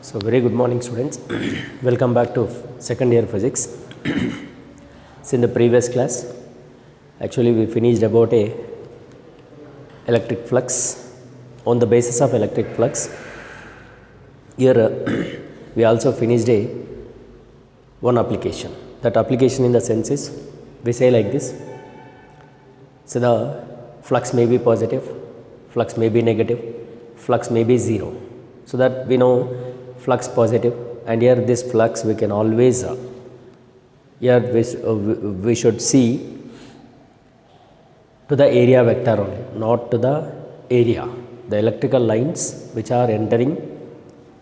So very good morning students. Welcome back to second year physics. So in the previous class actually we finished about a electric flux. On the basis of electric flux here we also finished a one application. That application in the sense is we say like this. So the flux may be positive, flux may be negative, flux may be zero. So that we know flux positive, and here this flux we can always here we should see to the area vector only, not to the area. The electrical lines which are entering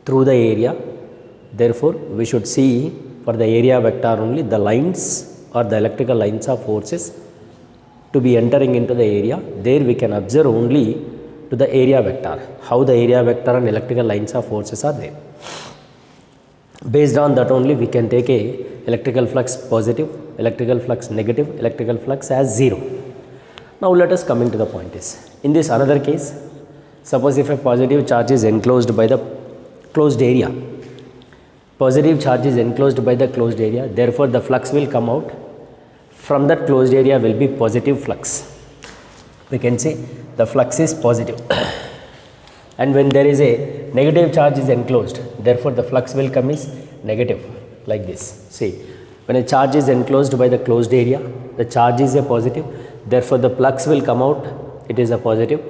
through the area, therefore we should see for the area vector only the lines or the electrical lines of forces to be entering into the area. There we can observe only to the area vector, how the area vector and electrical lines of forces are there. Based on that only we can take a electrical flux positive, electrical flux negative, electrical flux as zero. Now let us come into the point is, in this another case, suppose if a positive charge is enclosed by the closed area, positive charge is enclosed by the closed area, therefore the flux will come out from that closed area will be positive flux. We can say the flux is positive. And when there is a negative charge is enclosed, therefore the flux will come is negative, like this. See, when a charge is enclosed by the closed area, the charge is a positive, therefore the flux will come out, it is a positive,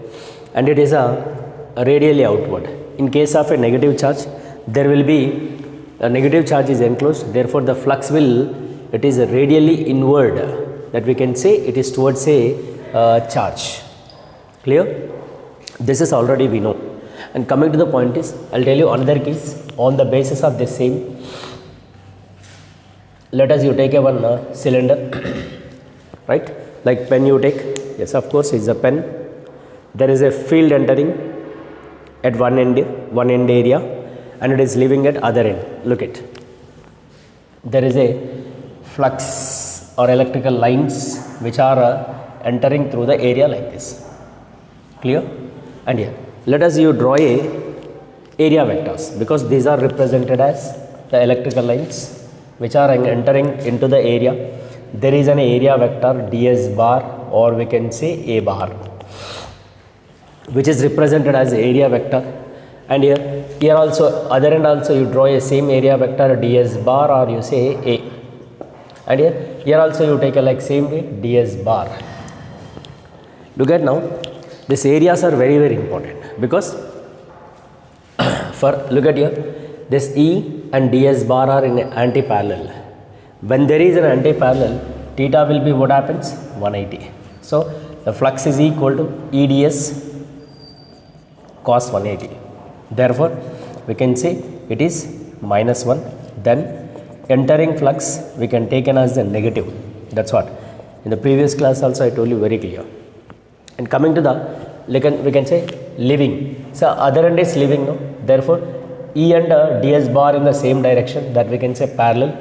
and it is a radially outward. In case of a negative charge, there will be a negative charge is enclosed, therefore the flux will, it is a radially inward, that we can say it is towards a charge. Clear? This is already we know. And coming to the point is, I will tell you another case on the basis of this same. Let us you take a one cylinder, right? Like pen you take, yes of course it's a pen. There is a field entering at one end area, and it is leaving at other end. Look at, there is a flux or electrical lines which are entering through the area like this. Clear? And here let us you draw a area vectors, because these are represented as the electrical lines which are entering into the area. There is an area vector ds bar, or we can say a bar, which is represented as area vector. And here also other end also you draw a same area vector ds bar, or you say a. And here also you take a like same way ds bar. Look at now, these areas are very very important, because for look at here, this E and ds bar are in anti-parallel. When there is an anti-parallel, theta will be what happens? 180. So the flux is equal to EDS cos 180. Therefore we can say it is -1. Then entering flux we can take it as the negative. That's what in the previous class also I told you very clear. And coming to the, we can say leaving. So other end is leaving, no? Therefore E and ds bar in the same direction, that we can say parallel.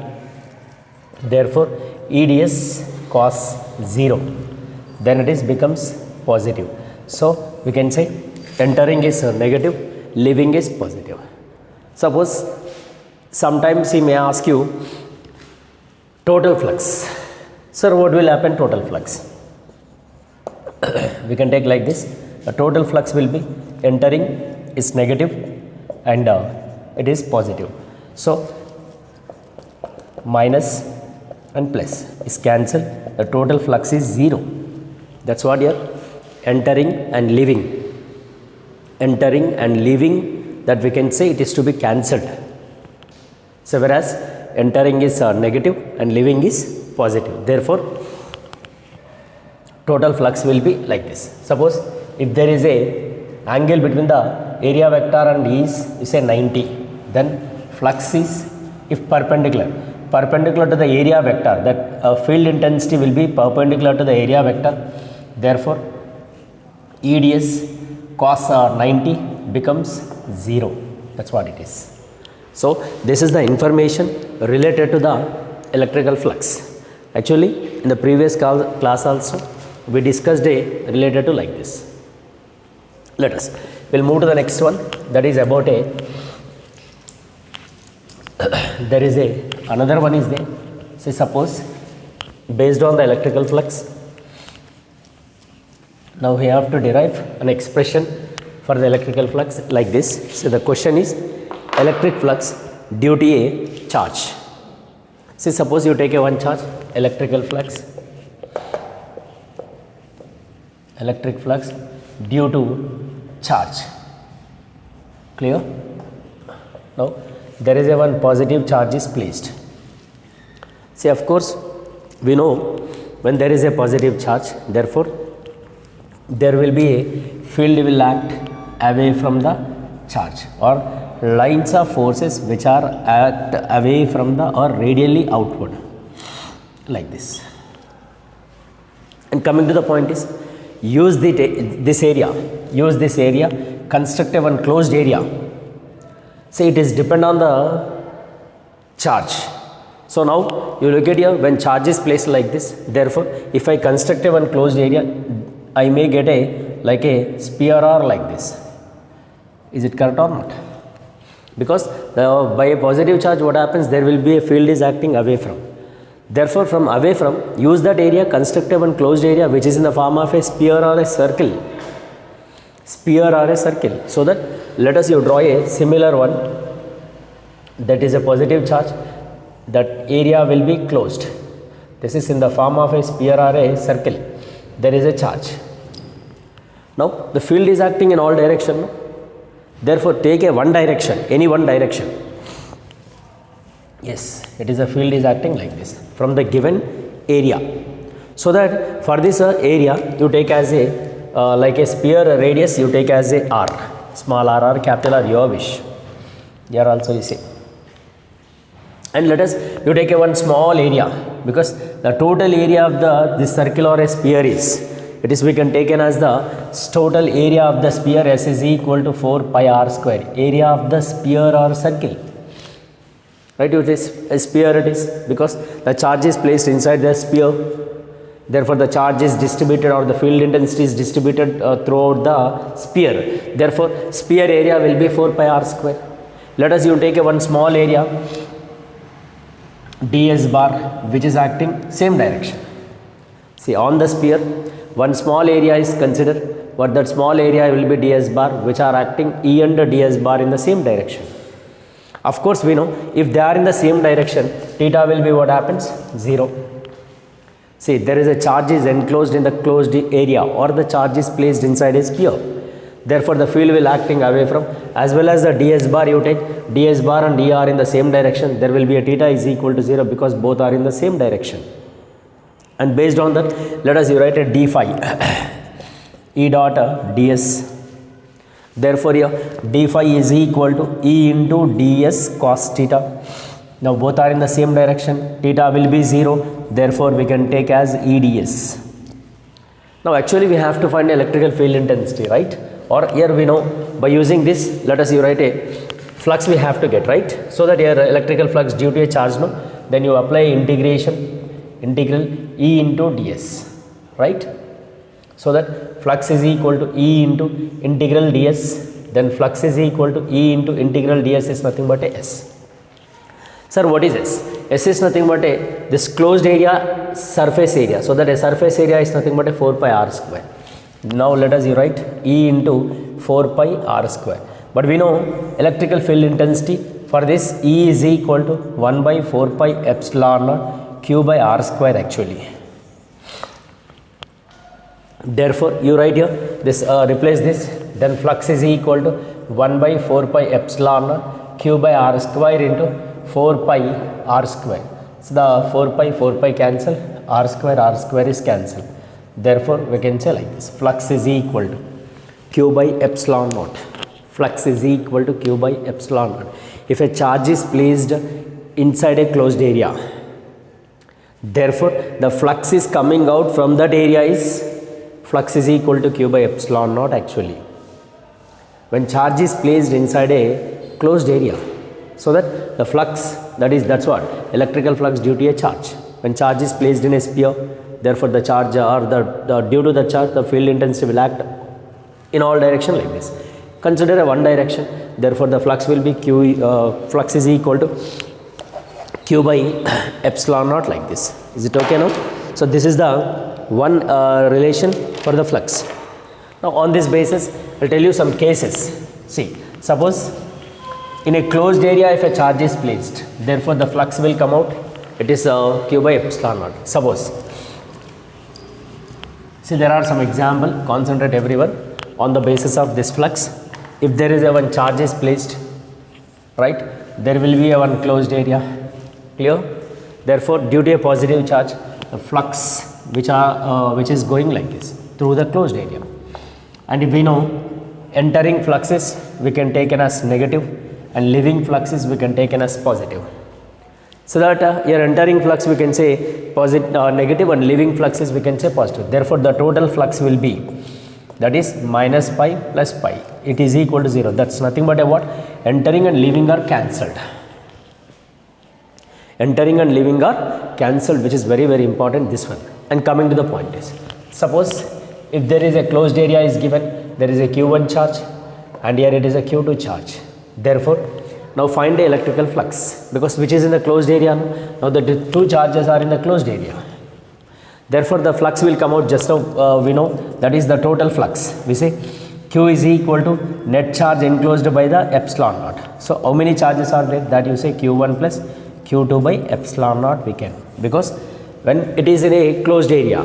Therefore EDS cos 0, then it is becomes positive. So we can say entering is negative, leaving is positive. Suppose sometimes he may ask you total flux. Sir, what will happen total flux? We can take like this. The total flux will be entering is negative and it is positive. So minus and plus is cancelled. The total flux is 0. That's what here entering and leaving. Entering and leaving, that we can say it is to be cancelled. So whereas entering is negative and leaving is positive. Therefore total flux will be like this. Suppose if there is a angle between the area vector and E is say 90, then flux is, if perpendicular to the area vector, that field intensity will be perpendicular to the area vector. Therefore EDS cos 90 becomes 0. That's what it is. So this is the information related to the electrical flux. Actually in the previous class also we discussed a related to like this. Let us, we'll move to the next one, that is about a there is another one is there. Say suppose based on the electrical flux, now we have to derive an expression for the electrical flux like this. So the question is electric flux due to a charge. See, suppose you take a one charge, electric flux due to charge. Clear? Now there is a one positive charge is placed. See, of course we know when there is a positive charge, therefore there will be a field will act away from the charge, or lines of forces which are act away from the or radially outward like this. And coming to the point is, use this area, construct a one closed area. See, it is depend on the charge. So now you look at here, when charge is placed like this, therefore if I construct a one closed area, I may get like a sphere or like this. Is it correct or not? Because by a positive charge, what happens, there will be a field is acting away from. Therefore from away from, use that area, construct a one closed area which is in the form of a sphere or a circle. So that let us you draw a similar one, that is a positive charge, that area will be closed. This is in the form of a sphere or a circle. There is a charge. Now the field is acting in all direction. Therefore take a one direction, any one direction. Yes, it is a field is acting like this from the given area. So that for this area you take as a like a sphere radius, you take as a r, small r or capital R, your wish. Here also you see. And let us you take a one small area, because the total area of this circle or a sphere is, we can take as the total area of the sphere, S is equal to 4 pi r square, area of the sphere or circle. Right, it is a sphere, it is because the charge is placed inside the sphere. Therefore the charge is distributed, or the field intensity is distributed throughout the sphere. Therefore sphere area will be 4 pi r square. Let us you take a one small area, ds bar, which is acting same direction. See, on the sphere one small area is considered, but that small area will be ds bar, which are acting E and ds bar in the same direction. Of course we know if they are in the same direction, theta will be what happens, 0. See, there is a charge is enclosed in the closed area, or the charge is placed inside a sphere. Therefore the field will acting away from, as well as the ds bar you take, ds bar and E are in the same direction, there will be a theta is equal to 0, because both are in the same direction. And based on that, let us write a d phi E dot ds. Therefore here d phi is equal to E into ds cos theta. Now both are in the same direction, theta will be 0, therefore we can take as EDS. Now actually we have to find electrical field intensity, right? Or here we know, by using this, let us write a flux we have to get, right? So that here electrical flux due to a charge, no? Then you apply integral E into ds, right? So that flux is equal to E into integral ds, then flux is equal to E into integral ds is nothing but a S. Sir, what is S? S is nothing but this closed area, surface area. So that a surface area is nothing but a 4 pi r square. Now let us write E into 4 pi r square. But we know electrical field intensity for this, E is equal to 1 by 4 pi epsilon naught q by r square actually. Therefore you write here this, replace this, then flux is equal to 1 by 4 pi epsilon naught q by r square into 4 pi r square. So the 4 pi cancel, r square is cancelled. Therefore we can say like this, flux is equal to q by epsilon naught. Flux is equal to q by epsilon naught. If a charge is placed inside a closed area, therefore the flux is coming out from that area is, flux is equal to q by epsilon naught actually. When charge is placed inside a closed area, so that the flux, that's what electrical flux due to a charge. When charge is placed in a sphere, therefore the charge or due to the charge, the field intensity will act in all direction like this. Consider a one direction, therefore the flux will be flux is equal to q by epsilon naught like this. Is it okay now? So this is the one relation for the flux. Now on this basis, I'll tell you some cases. See, suppose in a closed area if a charge is placed, therefore the flux will come out, it is q by epsilon naught. Suppose, see, there are some example, concentrate everyone on the basis of this flux. If there is a one charge is placed, right, there will be a one closed area, clear? Therefore due to a positive charge, the flux which is going like this through the closed area, and if we know entering fluxes we can take as negative and leaving fluxes we can take as positive. So that your entering flux we can say negative and leaving fluxes we can say positive. Therefore the total flux will be, that is minus pi plus pi. It is equal to 0. That's nothing but a what? Entering and leaving are cancelled. Entering and leaving are cancelled, which is very, very important, this one. And coming to the point is, suppose if there is a closed area is given, there is a q1 charge and here it is a q2 charge. Therefore, now find the electrical flux, because which is in the closed area. Now the two charges are in the closed area. Therefore the flux will come out just now, we know that is the total flux. We say q is equal to net charge enclosed by the epsilon naught. So how many charges are there? That you say q1 plus q2 by epsilon naught we can, because when it is in a closed area,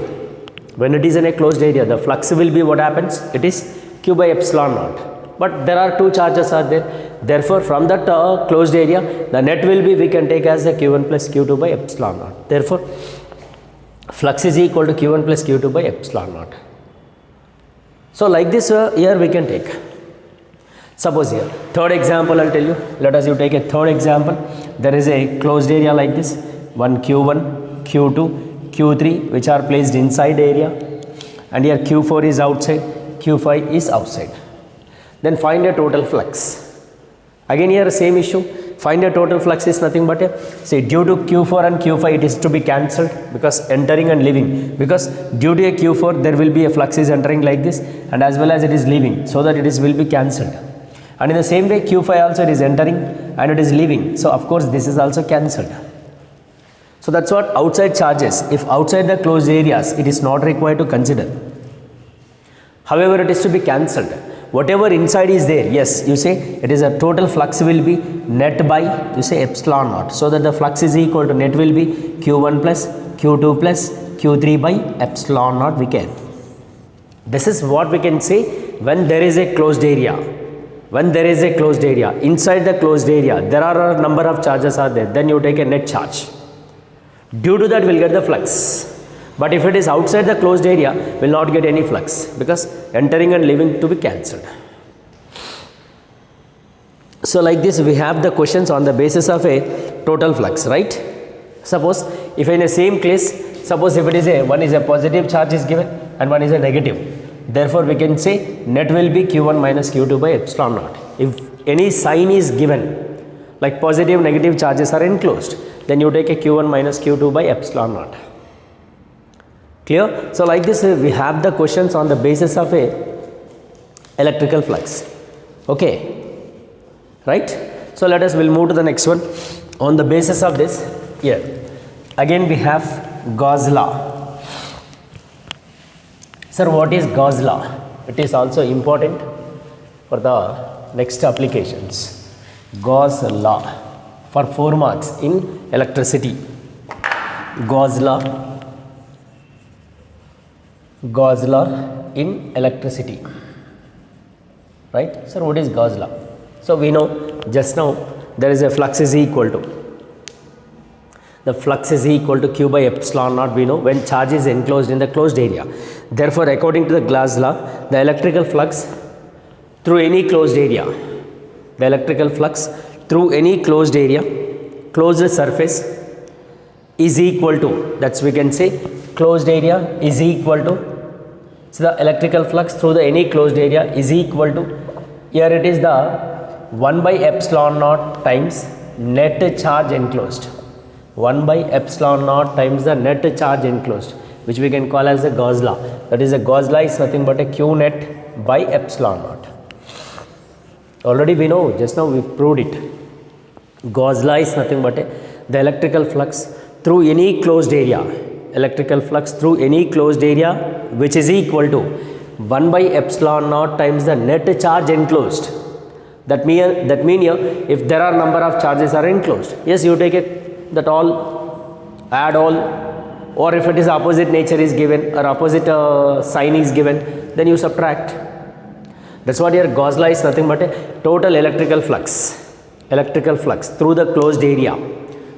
the flux will be what happens? It is q by epsilon naught. But there are two charges are there. Therefore from that closed area, the net will be, we can take as the q1 plus q2 by epsilon naught. Therefore flux is equal to q1 plus q2 by epsilon naught. So like this here we can take. Suppose here, third example I'll tell you. Let us you take a third example. There is a closed area like this, one q1, q2, q3 which are placed inside area, and here q4 is outside, q5 is outside. Then find a total flux. Again here same issue, find a total flux is nothing but a, say due to q4 and q5 it is to be cancelled, because entering and leaving, because due to a q4 there will be a flux is entering like this and as well as it is leaving, so that it is will be cancelled. And in the same way q5 also it is entering and it is leaving, so of course this is also cancelled. So that's what outside charges, if outside the closed areas it is not required to consider. However, it is to be cancelled. Whatever inside is there, yes, you say it is a total flux will be net by, you say epsilon naught, so that the flux is equal to net will be q1 plus q2 plus q3 by epsilon naught we can. This is what we can say when there is a closed area. When there is a closed area, inside the closed area there are a number of charges are there, then you take a net charge. Due to that we will get the flux. But if it is outside the closed area, will not get any flux, because entering and leaving to be cancelled. So like this we have the questions on the basis of a total flux, right? Suppose if in a same case, suppose if it is a, one is a positive charge is given and one is a negative. Therefore we can say net will be q1 minus q2 by epsilon naught. If any sign is given, like positive negative charges are enclosed, then you take a q1 minus q2 by epsilon naught. Clear? So like this we have the questions on the basis of a electrical flux. Okay, right? So let us will move to the next one. On the basis of this, here again we have Gauss law. Sir, what is Gauss law? It is also important for the next applications. Gauss law for 4 marks in electricity. Gauss law in electricity, right? So what is Gauss law? So we know just now there is a flux is equal to, the flux is equal to q by epsilon naught, we know, when charge is enclosed in the closed area. Therefore according to the Gauss law, the electrical flux through any closed area, the electrical flux through any closed area, closed surface is equal to, that's we can say closed area is equal to, so the electrical flux through the any closed area is equal to, here it is the 1 by epsilon naught times net charge enclosed, 1 by epsilon naught times the net charge enclosed, which we can call as the Gauss law. That is, the Gauss law is nothing but a q net by epsilon naught. Already we know, just now we proved it. Gauss law is nothing but a the electrical flux through any closed area, electrical flux through any closed area, which is equal to 1 by epsilon naught times the net charge enclosed. That mean here, if there are number of charges are enclosed, yes, you take it, that all, add all, or if it is opposite nature is given or opposite sign is given, then you subtract. That's what your Gauss law is nothing but a total electrical flux through the closed area,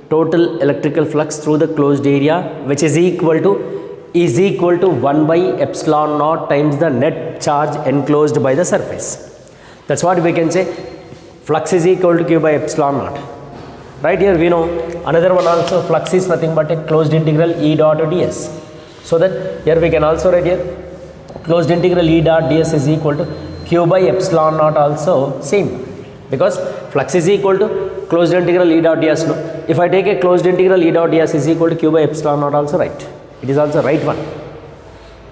total electrical flux through the closed area, which is equal to 1 by epsilon naught times the net charge enclosed by the surface. That's what we can say, flux is equal to Q by epsilon naught. Right here we know another one also, flux is nothing but a closed integral E dot ds. So that here we can also write here closed integral E dot ds is equal to Q by epsilon naught, also same, because flux is equal to closed integral E dot ds. No? If I take a closed integral E dot ds is equal to Q by epsilon naught, also right. It is also right one.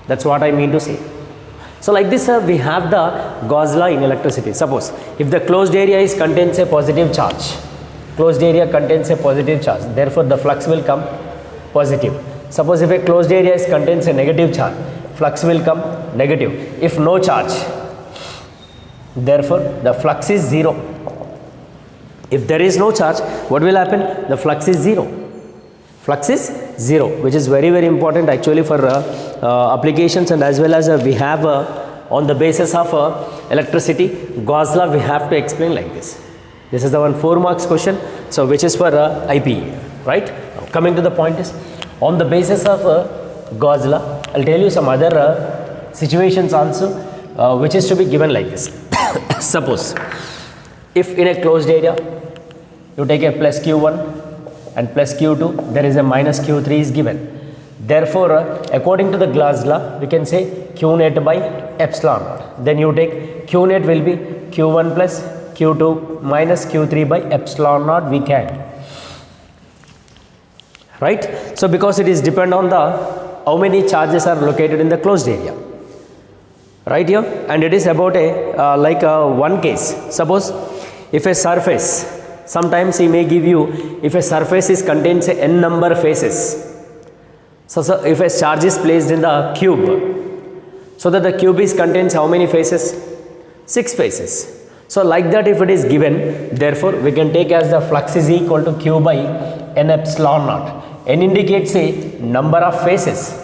That's what I mean to say. So like this we have the Gauss law in electricity. Suppose if the closed area contains a positive charge, therefore the flux will come positive. Suppose if a closed area contains a negative charge, flux will come negative. If no charge, therefore the flux is 0. If there is no charge, what will happen? The flux is 0. Flux is 0, which is very important actually for applications, and as well as we have on the basis of electricity, Gauss law we have to explain like this. This is the one 4 marks question, so which is for IPE, right? Now, coming to the point is, on the basis of Gauss law, I'll tell you some other situations also which is to be given like this. Suppose if in a closed area you take a plus q1 and plus q2, there is a minus q3 is given. Therefore, according to the Gauss law, we can say q net by epsilon naught. Then you take q net will be q1 plus q2 minus q3 by epsilon naught, we can. Right? So because it is depend on the how many charges are located in the closed area. Right here, and it is about a one case. Suppose if a surface, sometimes he may give you, if a surface contains a n number faces. So if a charge is placed in the cube, so that the cube contains how many faces? 6 faces. So like that if it is given, therefore we can take as the flux is equal to q by n epsilon naught. N indicates a number of faces.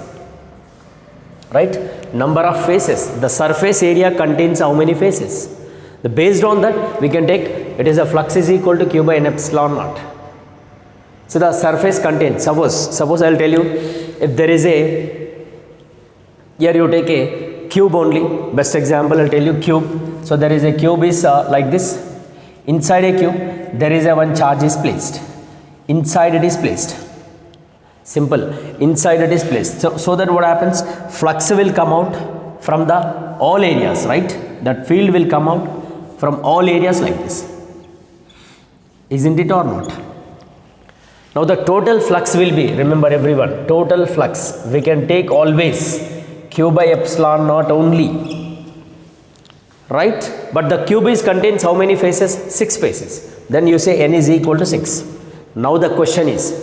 Right? Number of faces. The surface area contains how many faces? Based on that, we can take it is a flux is equal to q by n epsilon naught. So the surface contains, suppose I will tell you, if there is a, here you take a cube only, best example I will tell you cube. So there is a cube is like this. Inside a cube, there is a one charge is placed. Inside it is placed. Simple. Inside it is placed. So that what happens? Flux will come out from the all areas, right? That field will come out from all areas like this. Isn't it or not? Now the total flux will be, remember everyone, total flux we can take always q by epsilon naught only. Right? But the cube contains how many faces? 6 faces. Then you say n is equal to 6. Now the question is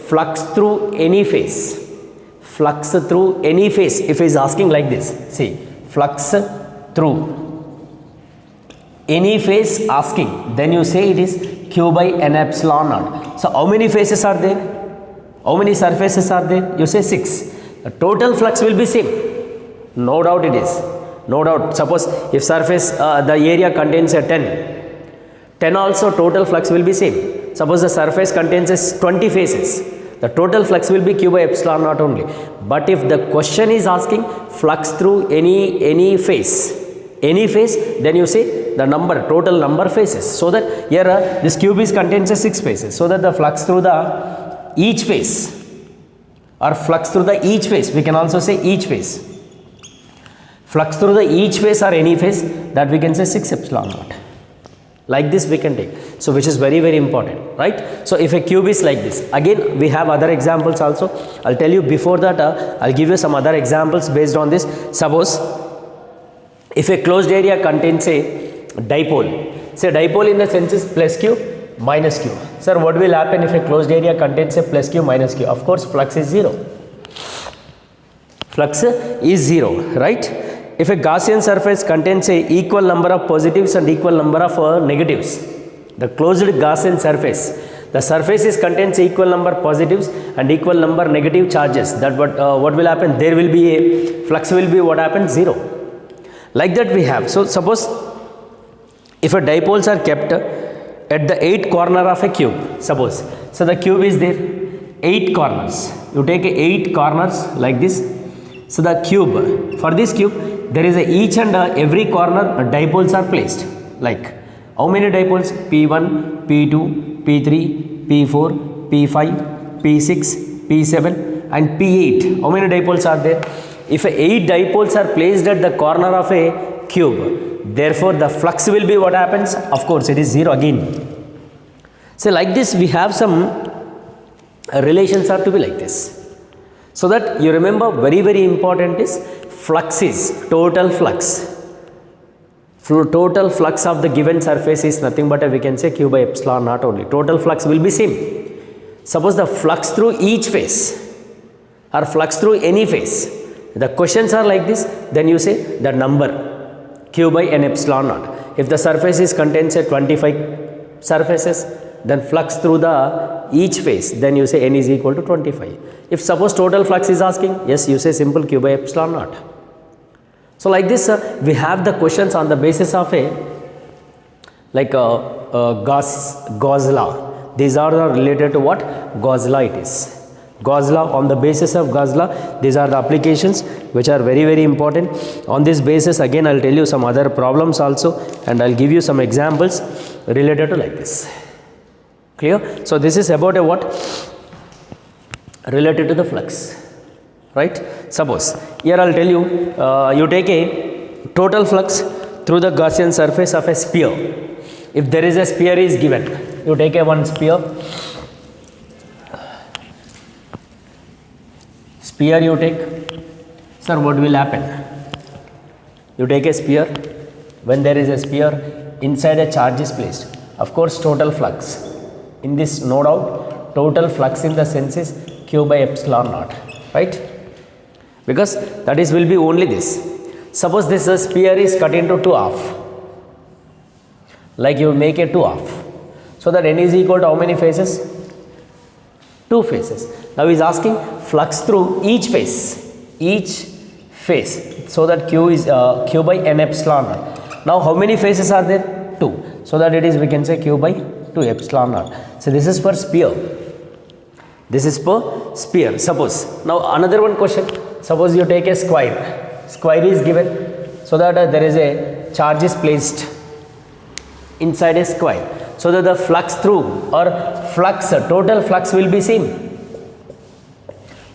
flux through any phase. Flux through any phase. If he is asking like this, see, flux through any phase asking, then you say it is q by n epsilon naught. So how many phases are there? How many surfaces are there? You say 6. The total flux will be same. No doubt it is. No doubt. Suppose if surface the area contains a 10 also total flux will be same. Suppose the surface contains 20 faces, the total flux will be q by epsilon naught only. But if the question is asking flux through any phase, then you say the number, total number faces. So that here this cube contains 6 faces. So that the flux through the each phase, or flux through the each phase, we can also say each phase. Flux through the each phase or any phase, that we can say 6 epsilon naught. Like this we can take. So which is very important, right? So if a cube is like this, again we have other examples also. I'll tell you before that, I'll give you some other examples based on this. Suppose if a closed area contains a dipole, say dipole in the sense is plus q, minus q. Sir, what will happen if a closed area contains a plus q minus q? Of course, flux is 0. Flux is 0, right? If a Gaussian surface contains a equal number of positives and equal number of negatives, the closed Gaussian surface, the surface is contains equal number positives and equal number negative charges. That what will happen? There will be a flux will be what happens 0. Like that we have. So suppose if a dipoles are kept at the 8 corner of a cube, suppose, so the cube is there, 8 corners. You take 8 corners like this. So the cube, for this cube, there is each and every corner dipoles are placed. Like how many dipoles? P1, P2, P3, P4, P5, P6, P7 and P8. How many dipoles are there? If 8 dipoles are placed at the corner of a cube, therefore the flux will be what happens? Of course, it is 0 again. So like this we have some relations are to be like this. So that you remember, very important is flux is total flux. Total flux of the given surface is nothing but we can say q by epsilon naught only. Total flux will be same. Suppose the flux through each phase or flux through any phase, the questions are like this, then you say the number q by n epsilon naught. If the surface is contains a 25 surfaces, then flux through the each phase, then you say n is equal to 25. If suppose total flux is asking, yes, you say simple q by epsilon naught. So like this we have the questions on the basis of a like Gauss law. These are related to what? Gauss law it is. Gauss law, on the basis of Gauss law, these are the applications which are very important. On this basis again I will tell you some other problems also, and I will give you some examples related to like this. Clear? So this is about a what? Related to the flux, right? Suppose here I will tell you, you take a total flux through the Gaussian surface of a sphere. If there is a sphere is given, you take a one sphere you take. Sir, what will happen? You take a sphere. When there is a sphere, inside a charge is placed. Of course, total flux. In this, no doubt, total flux in the sense is q by epsilon naught, right? Because that is will be only this. Suppose this sphere is cut into 2 half. Like you make a 2 half. So that n is equal to how many phases? 2 phases. Now he is asking flux through each phase. So that q is q by n epsilon naught. Now how many phases are there? 2. So that it is, we can say q by 2 epsilon naught. So this is for sphere. This is for sphere. Suppose now another one question. Suppose you take a square. Square is given. So that there is a charge is placed inside a square. So that the flux through or flux, total flux will be same.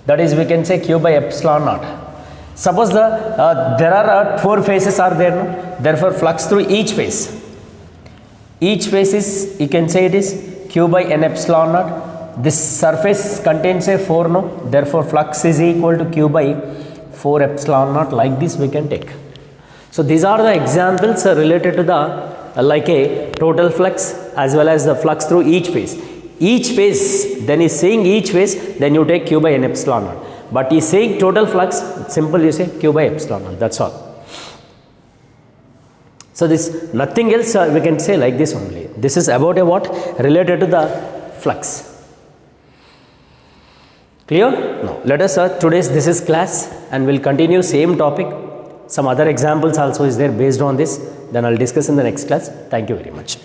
That is, we can say q by epsilon naught. Suppose there are 4 phases are there, no? Therefore flux through each phase. Each phase is, you can say it is q by n epsilon naught. This surface contains a 4, no? Therefore flux is equal to q by 4 epsilon naught. Like this we can take. So these are the examples related to the like a total flux as well as the flux through each phase. Each phase, then is saying each phase, then you take q by n epsilon naught. But is saying total flux, simple you say q by epsilon naught. That's all. So this nothing else we can say like this only. This is about a what? Related to the flux. Clear? Now let us today's this is class, and we'll continue same topic. Some other examples also is there based on this. Then I'll discuss in the next class. Thank you very much.